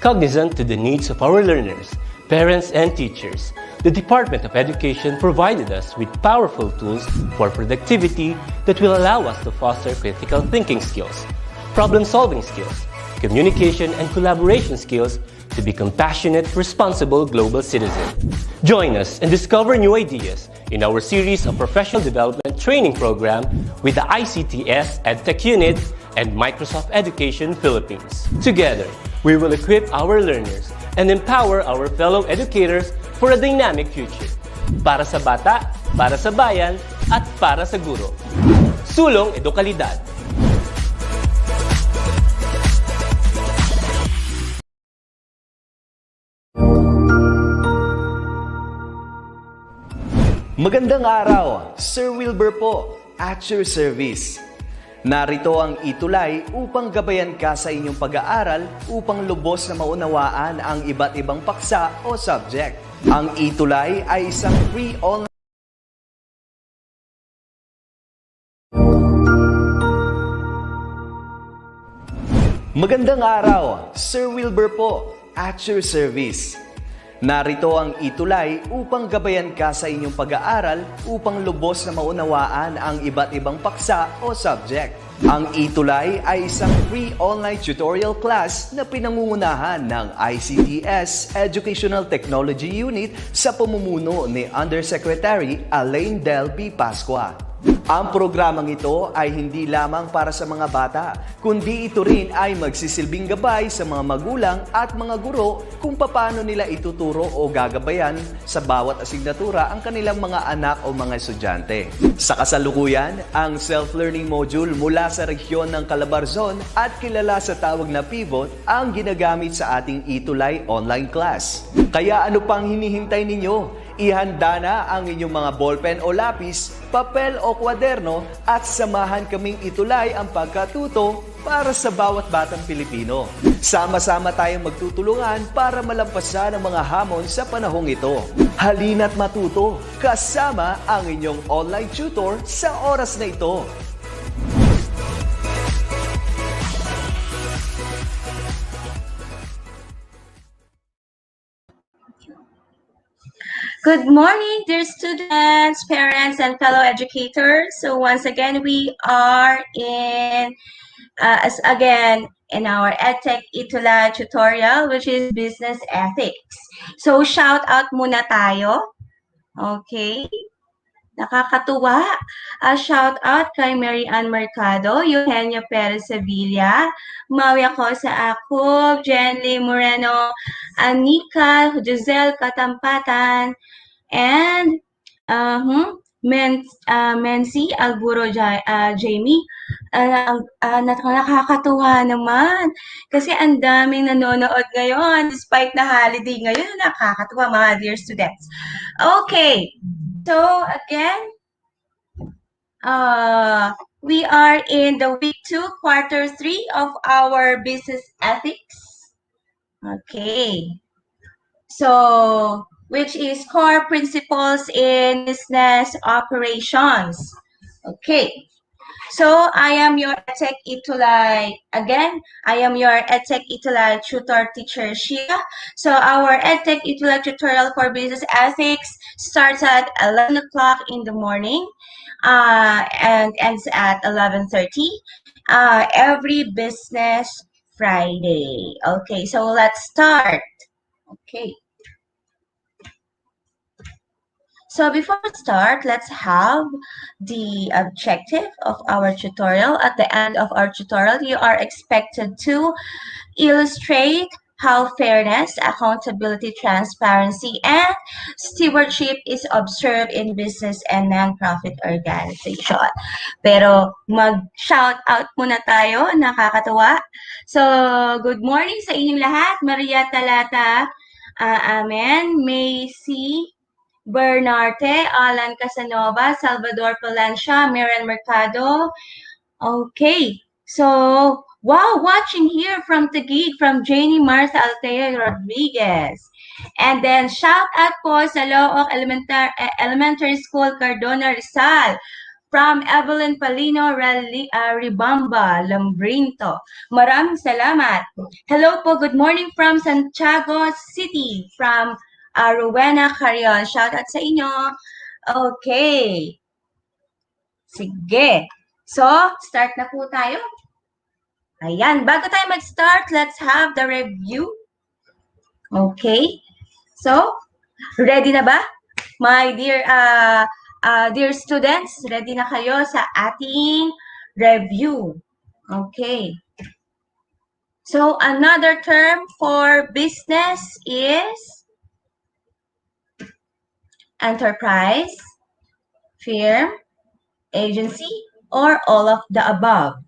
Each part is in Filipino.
Cognizant to the needs of our learners, parents, and teachers, the Department of Education provided us with powerful tools for productivity that will allow us to foster critical thinking skills, problem-solving skills, communication and collaboration skills to be compassionate, responsible global citizens. Join us and discover new ideas in our series of professional development training program with the ICTS Edtech Unit and Microsoft Education Philippines. Together, we will equip our learners and empower our fellow educators for a dynamic future. Para sa bata, para sa bayan, at para sa guro. Sulong Edukalidad. Magandang araw, Sir Wilbur po, at your service. Narito ang ETUlay upang gabayan ka sa inyong pag-aaral upang lubos na maunawaan ang iba't ibang paksa o subject. Ang ETUlay ay isang free online Magandang araw, Sir Wilbur po, at your service. Narito ang ETUlay upang gabayan ka sa inyong pag-aaral upang lubos na maunawaan ang iba't ibang paksa o subject. Ang ETUlay ay isang free online tutorial class na pinangungunahan ng ICTS Educational Technology Unit sa pamumuno ni Undersecretary Elaine Del B. Pascua. Ang programang ito ay hindi lamang para sa mga bata, kundi ito rin ay magsisilbing gabay sa mga magulang at mga guro kung paano nila ituturo o gagabayan sa bawat asignatura ang kanilang mga anak o mga estudyante. Sa kasalukuyan, ang self-learning module mula sa rehiyon ng Calabarzon at kilala sa tawag na Pivot ang ginagamit sa ating ETUlay online class. Kaya ano pang hinihintay ninyo? Ihanda na ang inyong mga ballpen o lapis, papel o kwaderno at samahan kaming itulay ang pagkatuto para sa bawat batang Pilipino. Sama-sama tayong magtutulungan para malampasan ang mga hamon sa panahong ito. Halina't matuto kasama ang inyong online tutor sa oras na ito. Good morning, dear students, parents, and fellow educators. So once again, we are in our Edtech ETUlay tutorial, which is business ethics. So shout out muna tayo. Okay. Nakakatuwa. Shout out kay Mary Ann Mercado, Eugenia Perez Sevilla, Maui Acosa Akub, Jenly Moreno, Anika, Giselle Katampatan, and Mency Alburo Jamie. Nakakatuwa naman kasi ang daming nanonood ngayon despite na holiday ngayon. Nakakatuwa mga dear students. Okay. So again, we are in the week 2, quarter 3 of our business ethics. Okay. So, which is core principles in business operations. Okay. So, I am your Edtech ETUlay. Again, I am your Edtech ETUlay tutor teacher, Shia. So, our Edtech ETUlay tutorial for business ethics starts at 11 o'clock in the morning and ends at 11:30 every business Friday. Okay, so let's start. Okay. So before we start, let's have the objective of our tutorial. At the end of our tutorial, you are expected to illustrate how fairness, accountability, transparency, and stewardship is observed in business and non-profit organization. Pero mag-shout out muna tayo, nakakatuwa. So, good morning sa inyong lahat. Maria Talata, Amen, Macy Bernarte, Alan Casanova, Salvador Palencia, Miriam Mercado. Okay, so wow, watching here from Taguig, from Janie Martha Altea Rodriguez. And then shout out po sa Looc Elementary School, Cardona, Rizal. from Evelyn Palino Ribamba, Lambrinto. Maraming salamat. Hello po, good morning from Santiago City, from Rowena Carrion. Shout out sa inyo. Okay. Sige. So, start na po tayo. Ayan, bago tayo mag-start, let's have the review. Okay. So, ready na ba? My dear students, ready na kayo sa ating review? Okay. So, another term for business is enterprise, firm, agency, or all of the above.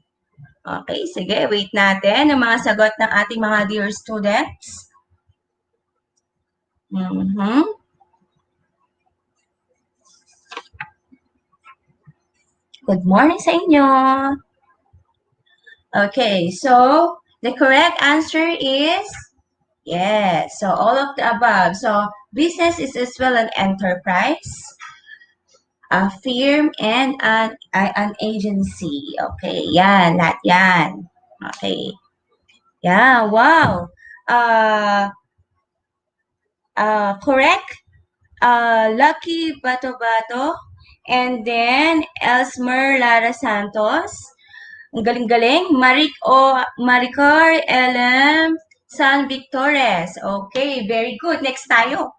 Okay, sige, wait natin ang mga sagot ng ating mga dear students. Good morning sa inyo. Okay, so the correct answer is yes. So all of the above. So business is as well an enterprise, a firm, and an agency. Okay, yan, lahat yan. Okay. Yeah, wow. Correct. Lucky Bato-Bato. And then Elsmer Lara Santos. Ang galing-galing. Maricar LM San Victores. Okay, very good. Next tayo.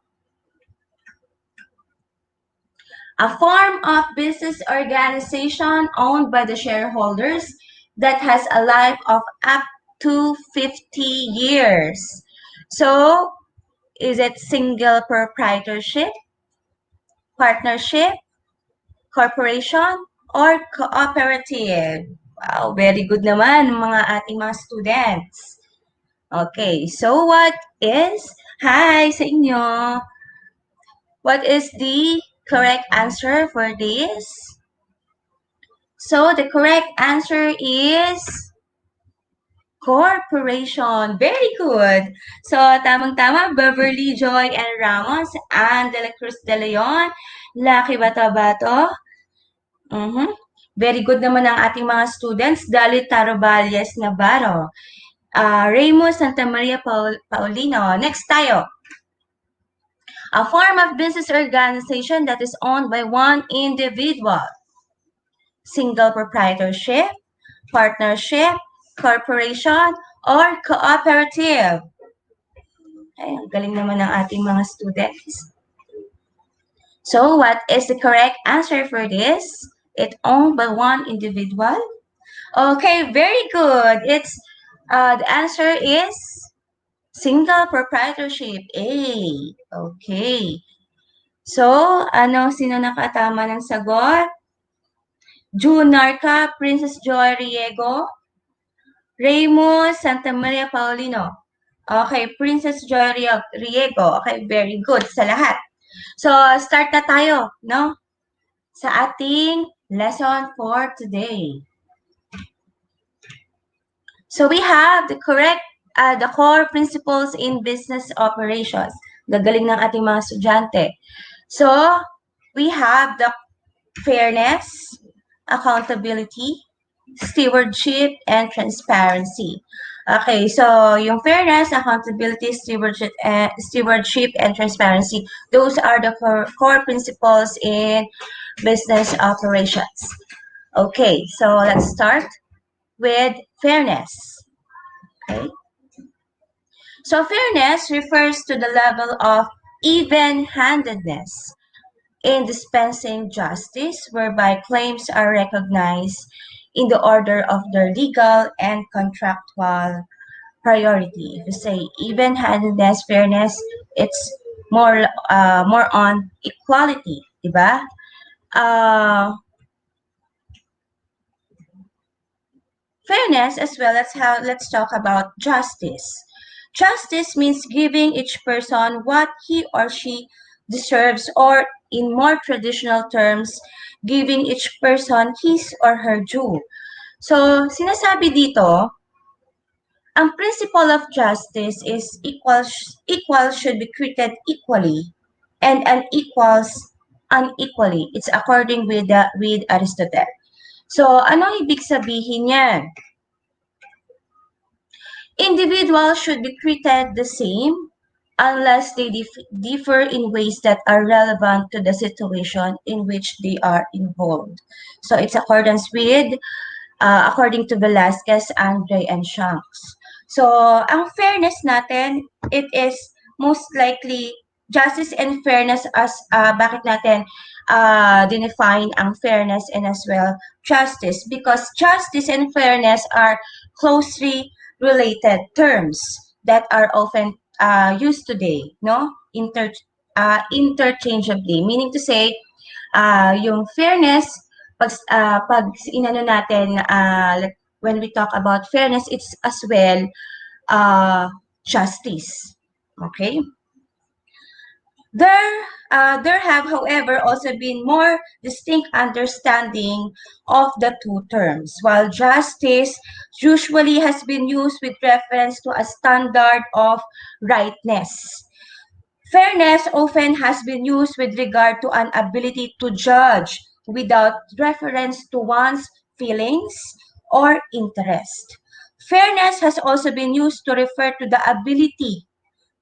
A form of business organization owned by the shareholders that has a life of up to 50 years. So, is it single proprietorship, partnership, corporation, or cooperative? Wow, very good naman mga ating mga students. Okay, so hi sa inyo. What is the correct answer for this? So the correct answer is corporation. Very good. So tamang-tama, Beverly Joy and Ramos, Anne de la Cruz de Leon, Lucky Bato-Bato. Very good naman ang ating mga students. Dalit Taroballes Navarro. Remo Santa Maria Paulino. Next tayo. A form of business organization that is owned by one individual. Single proprietorship, partnership, corporation, or cooperative. Okay, ang galing naman ng ating mga students. So, what is the correct answer for this? It's owned by one individual. Okay, very good. It's the answer is single proprietorship. A. Okay. So, sino nakatama ng sagot? June Narca, Princess Joy Riego, Ramos Santa Maria Paulino. Okay, Princess Joy Riego. Okay, very good sa lahat. So, start na tayo, no? Sa ating lesson for today. So, we have the core principles in business operations. Gagaling ng ating mga estudyante. So, we have the fairness, accountability, stewardship, and transparency. Okay, so yung fairness, accountability, stewardship, and transparency, those are the core principles in business operations. Okay, so let's start with fairness. Okay. So fairness refers to the level of even-handedness in dispensing justice, whereby claims are recognized in the order of their legal and contractual priority. If you say even-handedness, fairness, it's more on equality, diba? Fairness as well. Let's talk about justice. Justice means giving each person what he or she deserves, or in more traditional terms, giving each person his or her due. So, sinasabi dito, ang principle of justice is equal should be treated equally, and unequals unequally. It's according with Aristotle. So, ano ibig sabihin yan? Individuals should be treated the same unless they differ in ways that are relevant to the situation in which they are involved. So it's accordance with, according to Velasquez, Andre, and Shanks. So ang fairness natin, it is most likely justice and fairness as bakit natin define ang fairness and as well justice, because justice and fairness are closely related terms that are often used today, no? Interchangeably, meaning to say, yung fairness, pag inano natin, when we talk about fairness, it's as well justice. Okay? There have, however, also been more distinct understanding of the two terms. While justice usually has been used with reference to a standard of rightness, fairness often has been used with regard to an ability to judge without reference to one's feelings or interest. Fairness has also been used to refer to the ability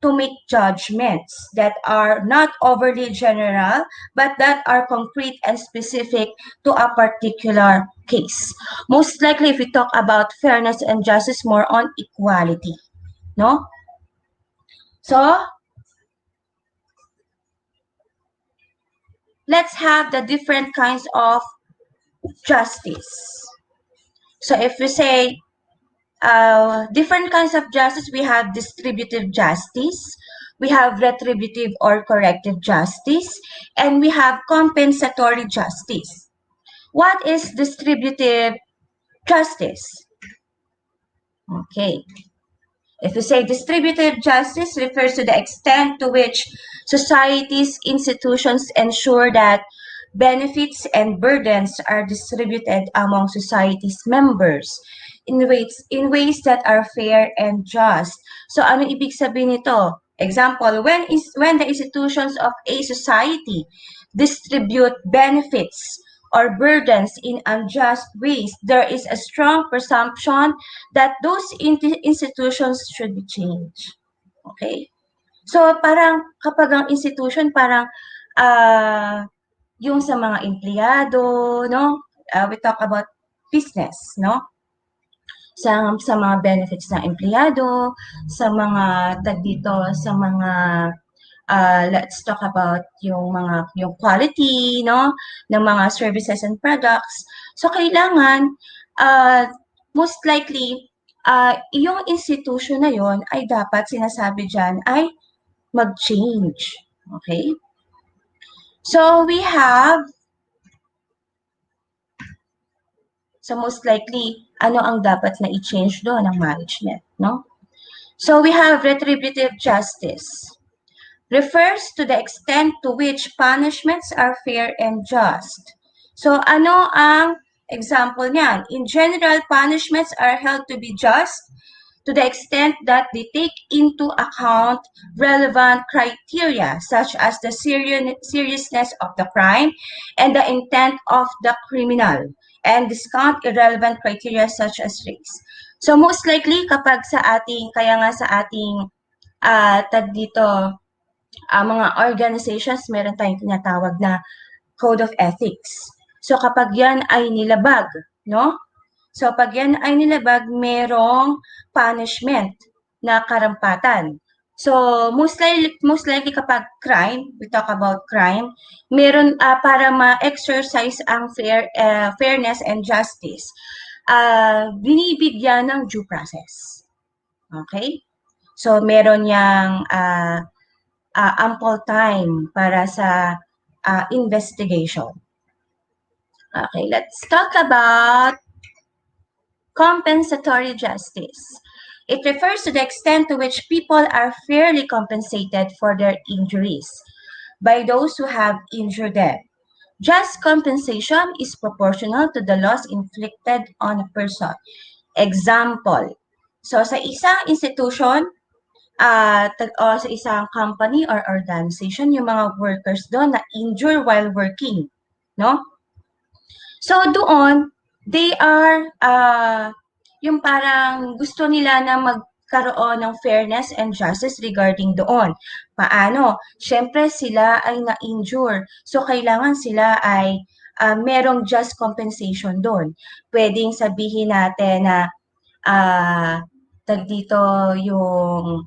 to make judgments that are not overly general, but that are concrete and specific to a particular case. Most likely, if we talk about fairness and justice, more on equality, no? So, let's have the different kinds of justice. So, if we say different kinds of justice, we have distributive justice, we have retributive or corrective justice, and we have compensatory justice. What is distributive justice? Okay. If we say distributive justice refers to the extent to which society's institutions ensure that benefits and burdens are distributed among society's members in ways that are fair and just. So ano ibig sabihin nito? Example, when the institutions of a society distribute benefits or burdens in unjust ways, there is a strong presumption that those institutions should be changed. Okay? So parang kapag ang institution parang yung sa mga empleyado, no? We talk about business, no? Sa mga benefits ng empleyado, sa mga sa mga let's talk about yung quality, no, ng mga services and products. So kailangan most likely yung institution na yon ay dapat sinasabi diyan ay mag-change. Okay? So we have most likely ano ang dapat na i-change doon ng management, no? So we have retributive justice. Refers to the extent to which punishments are fair and just. So ano ang example niyan? In general, punishments are held to be just to the extent that they take into account relevant criteria such as the seriousness of the crime and the intent of the criminal, and discount irrelevant criteria such as race. So most likely kapag kaya nga sa ating mga organizations, meron tayong tinatawag na Code of Ethics. So kapag yan ay nilabag, no? So pag yan ay nilabag, merong punishment na karampatan. So most likely kapag crime, we talk about crime, meron para ma-exercise ang fairness and justice. Binibigyan ng due process. Okay? So meron yang ample time para sa investigation. Okay, let's talk about compensatory justice. It refers to the extent to which people are fairly compensated for their injuries by those who have injured them. Just compensation is proportional to the loss inflicted on a person. Example, so sa isang institution, o sa isang company or organization, yung mga workers doon na injure while working, no? So doon, they are, yung parang gusto nila na magkaroon ng fairness and justice regarding doon. Paano? Siyempre sila ay na-injure. So kailangan sila ay merong just compensation doon. Pwedeng sabihin natin na dito yung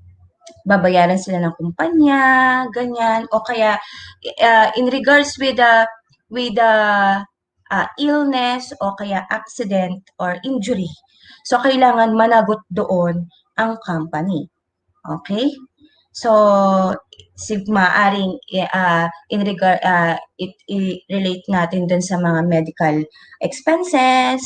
babayaran sila ng kumpanya, ganyan. O kaya in regards with the illness o kaya accident or injury. So, kailangan managot doon ang company. Okay? So, maaring i-relate natin dun sa mga medical expenses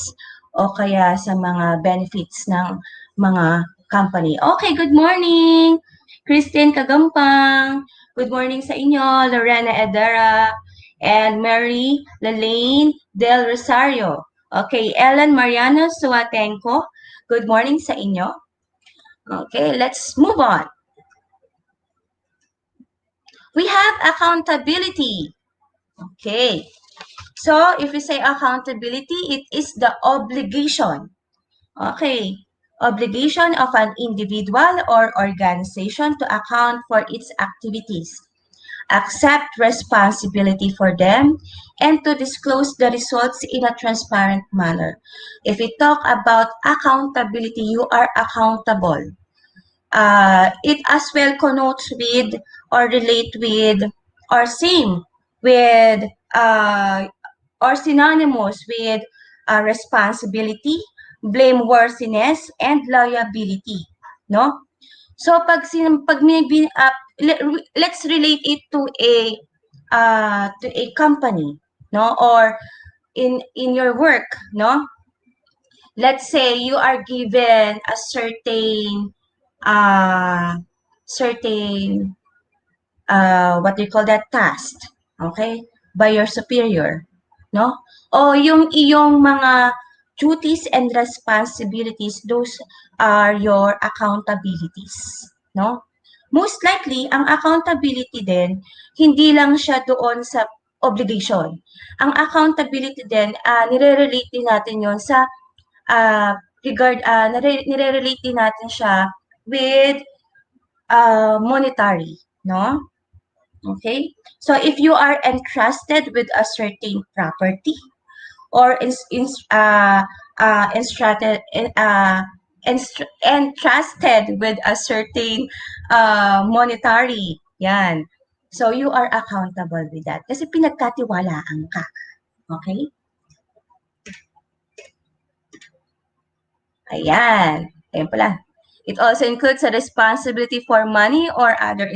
o kaya sa mga benefits ng mga company. Okay, good morning! Christine Kagampang. Good morning sa inyo, Lorena Edera and Mary Lalaine Del Rosario. Okay, Ellen Mariano Suatenco. Good morning sa inyo. Okay, let's move on. We have accountability. Okay. So, if we say accountability, it is the obligation. Okay. Obligation of an individual or organization to account for its activities, accept responsibility for them, and to disclose the results in a transparent manner. If we talk about accountability, you are accountable. It as well connotes with or relate with or same with or synonymous with responsibility, blameworthiness, and liability, no? So pag let's relate it to a company, no? Or in your work, no? Let's say you are given a certain what do you call that, task, okay, by your superior, no? O yung iyong mga duties and responsibilities, those are your accountabilities, no? Most likely, ang accountability din, hindi lang siya doon sa obligation. Ang accountability din, nire-relate din natin yon sa nire-relate din natin siya with monetary, no? Okay? So, if you are entrusted with a certain property or entrusted with a certain monetary, yan. So, you are accountable with that. Kasi pinagkatiwalaan ka. Okay? Ayan. Ayan pala. It also includes a responsibility for money or other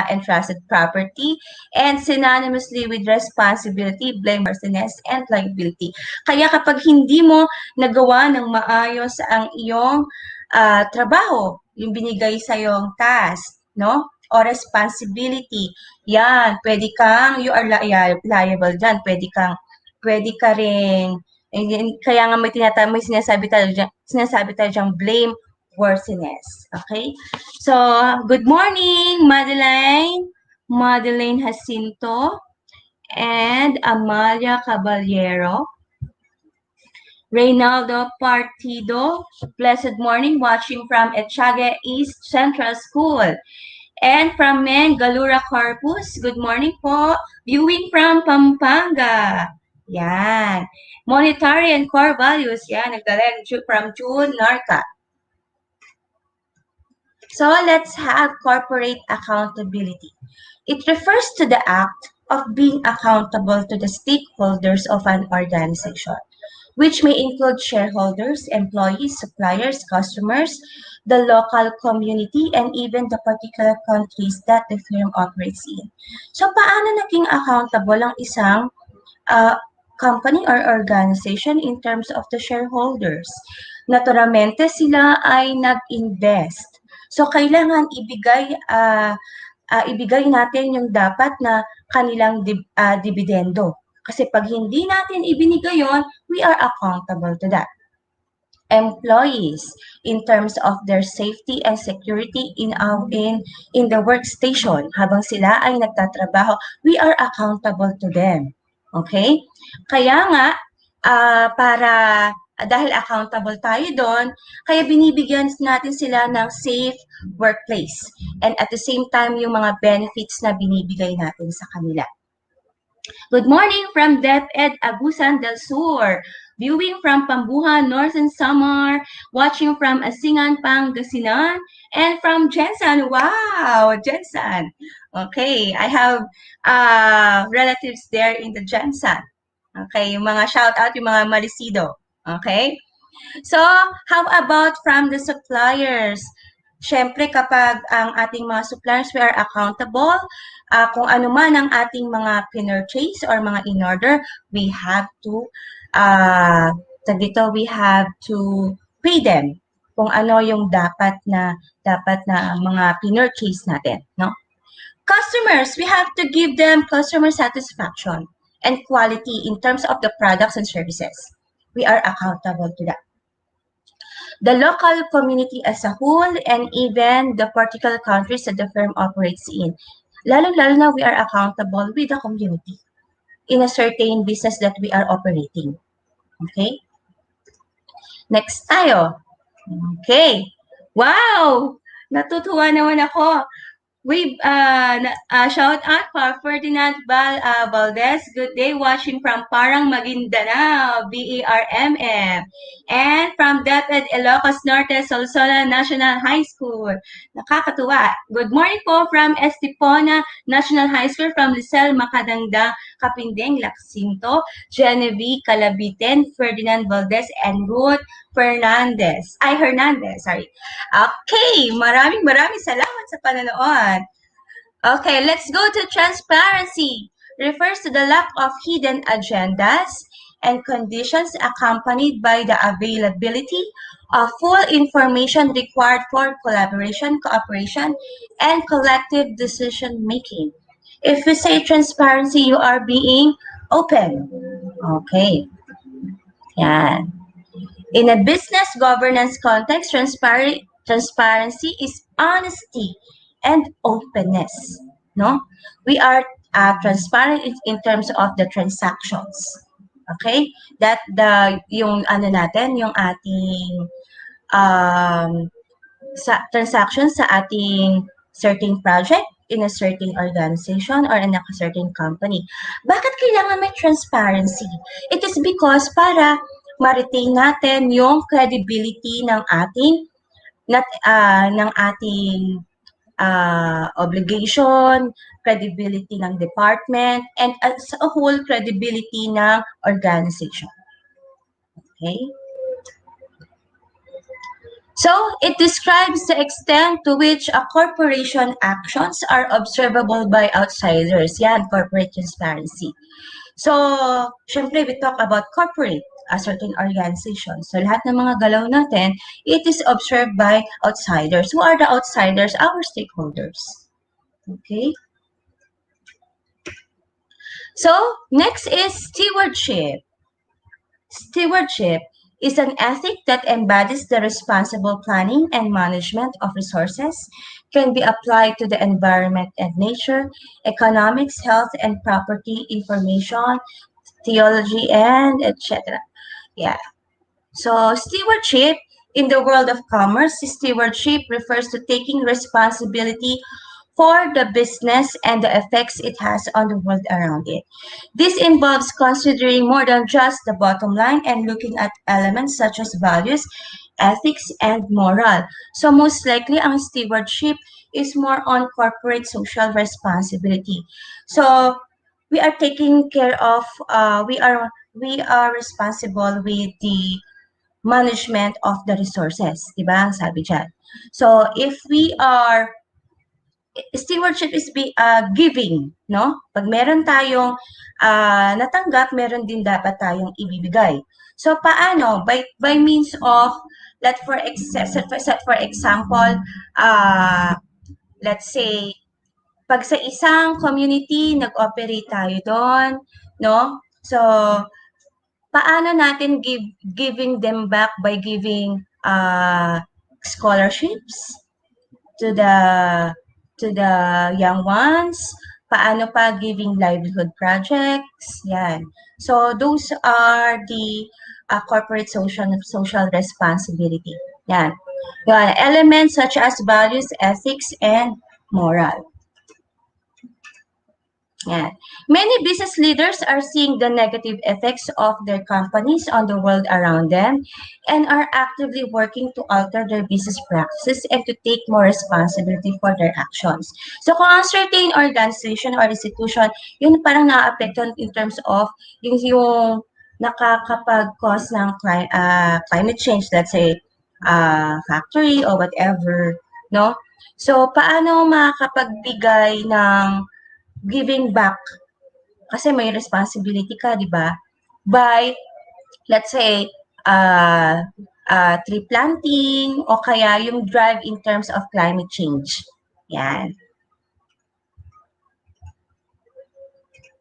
entrusted property and synonymously with responsibility, blameworthiness, and liability. Kaya kapag hindi mo nagawa ng maayos ang iyong trabaho, yung binigay sa iyong task, no? O responsibility, yan, pwede kang, you are liable dyan, pwede ka rin, kaya nga may sinasabi tayo dyan, blame worthiness. Okay? So, good morning, Madeline Jacinto, and Amalia Caballero. Reynaldo Partido, blessed morning, watching from Etchaga East Central School. And from Galura Corpus, good morning po, viewing from Pampanga. Yan. Monetary and core values, yan, nagdalag from June Narca. So let's have corporate accountability. It refers to the act of being accountable to the stakeholders of an organization, which may include shareholders, employees, suppliers, customers, the local community, and even the particular countries that the firm operates in. So paano naging accountable ang isang company or organization in terms of the shareholders? Naturalmente, sila ay nag-invest. So, kailangan ibigay natin yung dapat na kanilang dividendo. Kasi pag hindi natin ibinigay yon, we are accountable to that. employees in terms of their safety and security in the workstation habang sila ay nagtatrabaho. We are accountable to them. Okay? Kaya nga, para dahil accountable tayo doon, kaya binibigyan natin sila ng safe workplace. And at the same time, yung mga benefits na binibigay natin sa kanila. Good morning from DepEd Agusan del Sur. Viewing from Pambuhan, Northern Samar. Watching from Asingan, Pangasinan. And from Jensen. Wow, Jensen. Okay, I have relatives there in the Jensen. Okay, yung mga shout out, yung mga Malisido. Okay? So, how about from the suppliers? Siyempre, kapag ang ating mga suppliers, we are accountable. Kung ano man ang ating mga pinurchase or mga in-order, we have to, we have to pay them kung ano yung dapat na mga pinurchase natin, no? Customers, we have to give them customer satisfaction and quality in terms of the products and services. We are accountable to that. The local community as a whole, and even the particular countries that the firm operates in. Lalo-lalo na we are accountable with the community in a certain business that we are operating. Okay? Next tayo. Okay. Wow! Natutuwa naman ako. We shout out for Ferdinand Valdez. Good day, watching from Parang Maguindanao, BERMM. And from DepEd Ilocos Norte, Solsola National High School. Nakakatuwa. Good morning po from Estipona National High School, from Lisel Macadangda, Kapindeng, Laksinto, Genevieve Calabiten, Ferdinand Valdez, and Ruth Hernandez. Sorry. Okay, maraming salamat sa panonood. Okay, let's go to transparency. Refers to the lack of hidden agendas and conditions accompanied by the availability of full information required for collaboration, cooperation, and collective decision-making. If we say transparency, you are being open. Okay. Yan. In a business governance context, transparency is honesty and openness. No, we are transparent in terms of the transactions. Okay, that yung ano natin, yung ating transactions sa ating certain project in a certain organization or in a certain company. Bakit kailangan may transparency? It is because para ma-retain natin yung credibility ng ating obligation, credibility ng department, and as a whole, credibility ng organization. Okay? So, it describes the extent to which a corporation actions are observable by outsiders. Yan, corporate transparency. So, syempre, we talk about corporate, a certain organization. So, lahat ng mga galaw natin, it is observed by outsiders. Who are the outsiders? Our stakeholders. Okay? So, next is stewardship. Stewardship is an ethic that embodies the responsible planning and management of resources, can be applied to the environment and nature, economics, health and property, information, theology, and etc. Yeah. So stewardship in the world of commerce, stewardship refers to taking responsibility for the business and the effects it has on the world around it. This involves considering more than just the bottom line and looking at elements such as values, ethics, and moral. So most likely, ang stewardship is more on corporate social responsibility. So we are taking care of, we are responsible with the management of the resources, diba? Sabi dyan. So if we are, stewardship is giving, no? Pag meron tayong natanggap, meron din dapat tayong ibibigay. So paano? By means of, for example, let's say, pag sa isang community, nag-operate tayo doon, no? So, paano natin giving them back by giving scholarships to the young ones? Paano pa giving livelihood projects? Yan. So those are the corporate social responsibility. Yan. Yan. Elements such as values, ethics, and moral. Yeah. Many business leaders are seeing the negative effects of their companies on the world around them and are actively working to alter their business practices and to take more responsibility for their actions. So kung ang certain organization or institution, yun parang na-apektuhan in terms of yung nakakapag-cause ng climate change, let's say factory or whatever, no? So paano makakapagbigay ng giving back kasi may responsibility ka, di ba? By, let's say, tree planting o kaya yung drive in terms of climate change. Yan.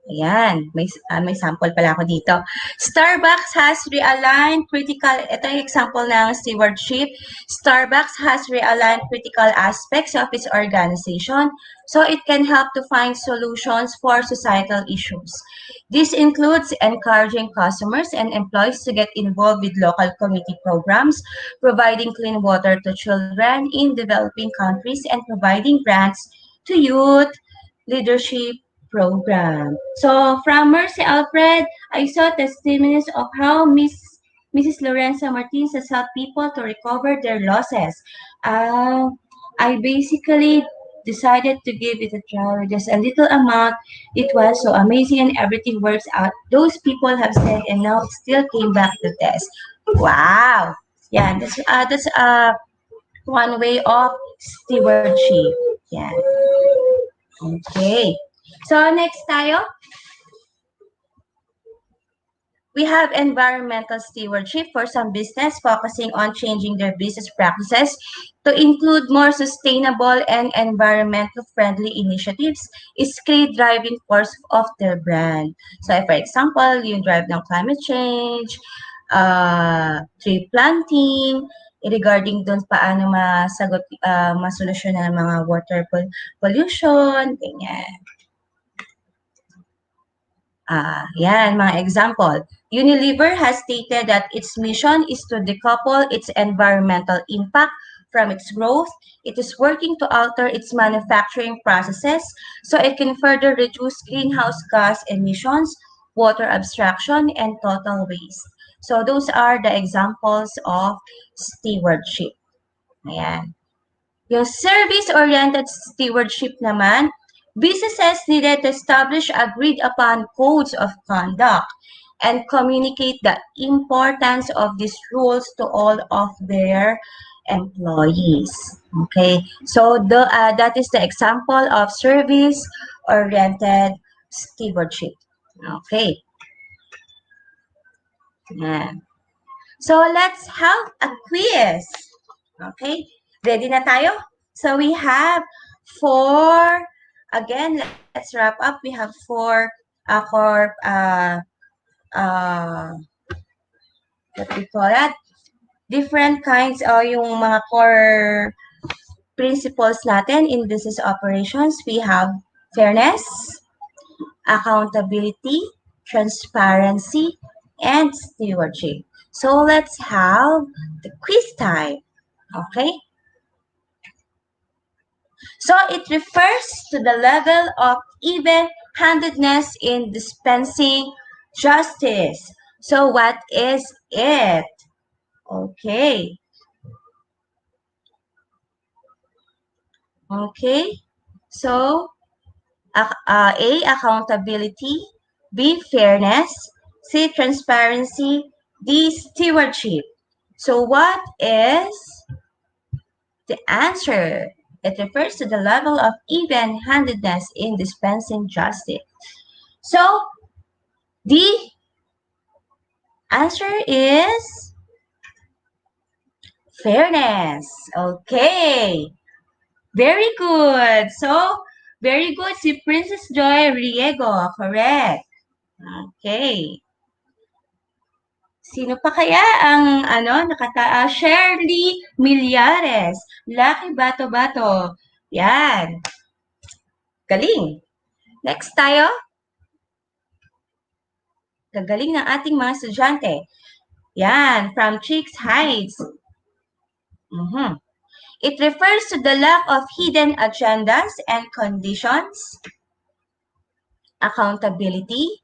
Ayan, may sample pala ako dito. Starbucks has realigned critical, ito yung example ng stewardship. Starbucks has realigned critical aspects of its organization so it can help to find solutions for societal issues. This includes encouraging customers and employees to get involved with local community programs, providing clean water to children in developing countries, and providing grants to youth leadership program. So from Mercy Alfred, I saw testimonies of how Mrs. Lorenza Martinez has helped people to recover their losses. I basically decided to give it a try with just a little amount. It was so amazing and everything works out. Those people have said and now it still came back to test. Wow. Yeah, that's one way of stewardship. Yeah. Okay. So, next tayo. We have environmental stewardship for some business focusing on changing their business practices to include more sustainable and environmental friendly initiatives is key driving force of their brand. So, for example, yung drive ng climate change, tree planting, regarding dun paano masolusyon ng mga water pollution, ganyan. Yan, mga example. Unilever has stated that its mission is to decouple its environmental impact from its growth. It is working to alter its manufacturing processes so it can further reduce greenhouse gas emissions, water abstraction, and total waste. So those are the examples of stewardship. Ayan. Yung service-oriented stewardship naman, businesses needed to establish agreed-upon codes of conduct and communicate the importance of these rules to all of their employees. Okay, so that is the example of service-oriented stewardship. Okay. Yeah. So let's have a quiz. Okay, ready na tayo? So we have again, let's wrap up. We have four what we call that? Different kinds o yung mga core principles natin in business operations. We have fairness, accountability, transparency, and stewardship. So let's have the quiz time. Okay? So it refers to the level of even-handedness in dispensing justice. So what is it? Okay. Okay. So A, accountability, B, fairness, C, transparency, D, stewardship. So what is the answer? It refers to the level of even-handedness in dispensing justice. So the answer is fairness. Okay. Very good. So, very good. Si Princess Joy Riego. Correct. Okay. Sino pa kaya ang Shirley Millares, Lucky Bato-Bato. Yan. Galing. Next tayo. Gagaling ng ating mga estudyante. Yan, from Chicks Heights. It refers to the lack of hidden agendas and conditions, accountability,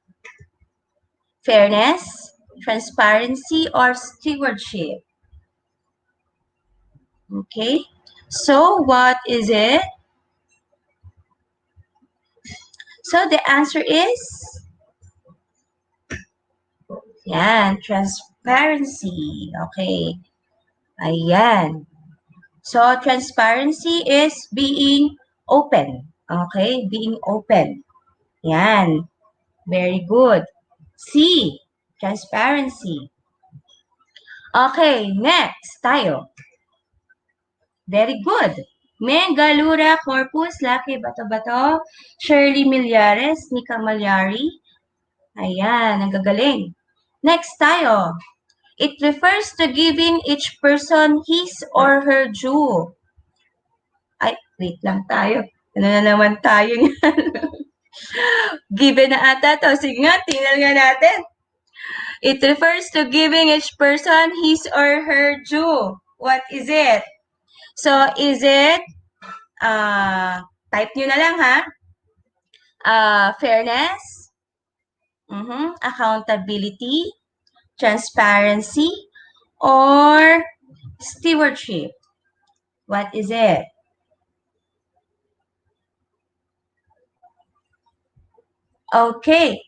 fairness, transparency, or stewardship. Okay, so what is it? So the answer is, yan, transparency. Okay, ayan. So transparency is being open. Okay, being open. Yan, very good. C, transparency. Okay, next tayo. Very good. Megalura corpus, Lucky Bato-Bato, Shirley Millares, Nika Malyari. Ayan, nagagaling. Next tayo. It refers to giving each person his or her due. Ay, wait lang tayo. Ano na naman tayo yan? Given na ata to. Sige nga, tingnan nga natin. It refers to giving each person his or her due. What is it? So, is it, type nyo na lang ha, fairness, accountability, transparency, or stewardship? What is it? Okay.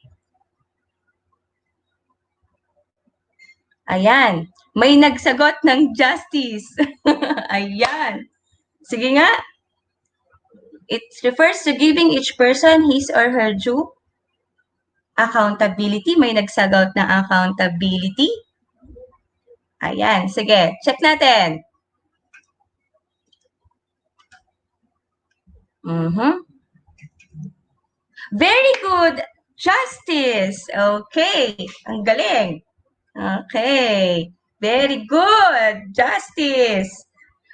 Ayan. May nagsagot ng justice. Ayan. Sige nga. It refers to giving each person his or her due. Accountability. May nagsagot ng accountability. Ayan. Sige. Check natin. Very good. Justice. Okay. Ang galing. Okay. Very good. Justice.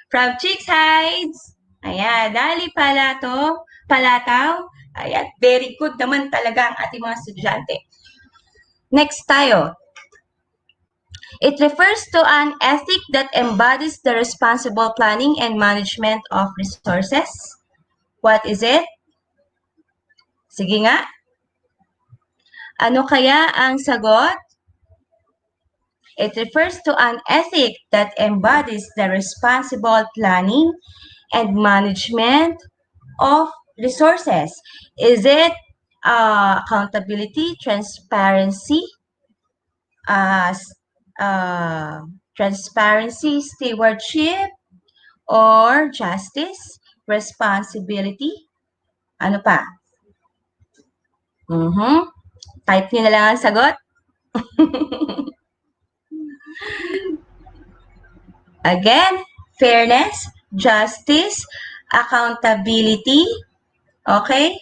From Chicks Heights. Ayan. Dali Palataw. Ayan. Very good naman talaga ang ating mga estudyante. Next tayo. It refers to an ethic that embodies the responsible planning and management of resources. What is it? Sige nga. Ano kaya ang sagot? It refers to an ethic that embodies the responsible planning and management of resources. Is it accountability, transparency, stewardship, or justice, responsibility? Ano pa? Type nyo na lang ang sagot. Again, fairness, justice, accountability, okay,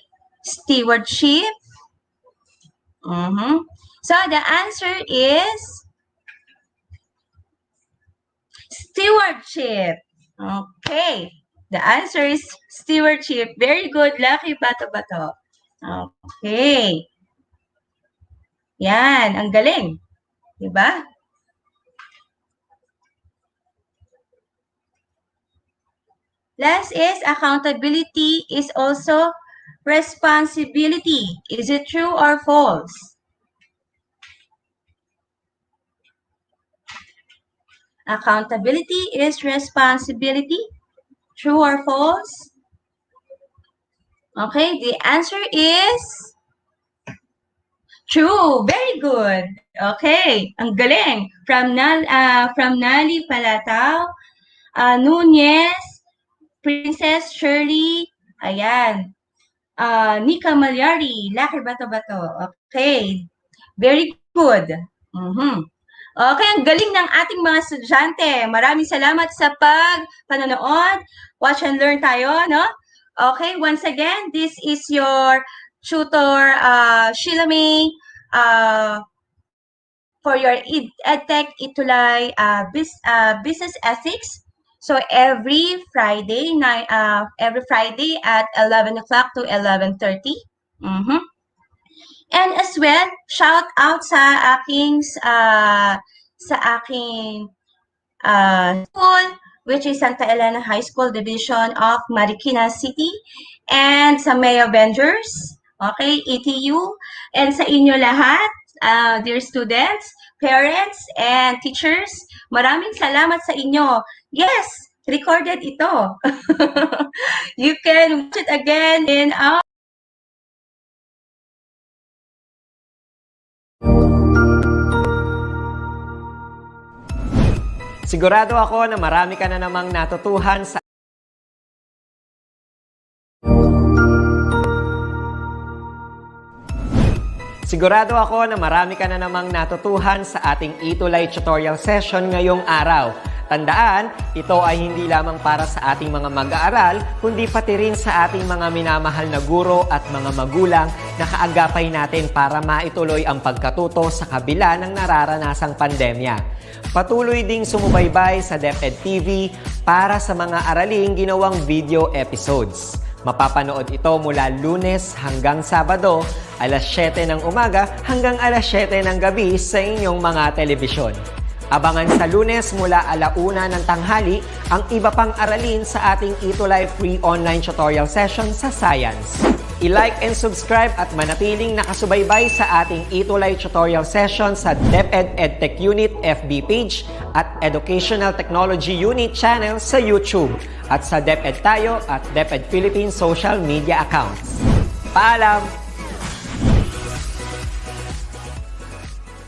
stewardship. So the answer is stewardship. Okay, the answer is stewardship. Very good, Lucky Bato-Bato. Okay. Yan, ang galing. Diba? Last is accountability is also responsibility. Is it true or false? Accountability is responsibility. True or false? Okay, the answer is true. Very good. Okay, ang galing. From Nali Palataw, Nunez, Princess Shirley, ayan. Nika Malyari, Lucky Bato-Bato. Okay, very good. Okay, ang galing ng ating mga estudyante. Maraming salamat sa panonood. Watch and learn tayo, no? Okay, once again, this is your tutor, Sheila May, for your Edtech, ETUlay, business ethics. So every Friday, every Friday at 11 o'clock to 11:30. Mhm. And as well, shout out sa aking school, which is Santa Elena High School Division of Marikina City, and sa May Avengers, okay, ETU, and sa inyo lahat, dear students, parents, and teachers, maraming salamat sa inyo. Yes, recorded ito. You can watch it again in our Sigurado ako na marami ka na namang natutuhan sa Sigurado ako na marami ka na namang natutuhan sa ating ETUlay tutorial session ngayong araw. Tandaan, ito ay hindi lamang para sa ating mga mag-aaral, kundi pati rin sa ating mga minamahal na guro at mga magulang na kaagapay natin para maituloy ang pagkatuto sa kabila ng nararanasang pandemya. Patuloy ding sumubaybay sa DepEd TV para sa mga araling ginawang video episodes. Mapapanood ito mula Lunes hanggang Sabado, alas 7 ng umaga hanggang alas 7 ng gabi sa inyong mga telebisyon. Abangan sa Lunes mula 1:00 ng tanghali ang iba pang aralin sa ating ETUlay free online tutorial session sa Science. I-like and subscribe at manatiling nakasubaybay sa ating ETUlay tutorial session sa DepEd Edtech Unit FB page at Educational Technology Unit channel sa YouTube at sa DepEd Tayo at DepEd Philippines social media accounts. Paalam!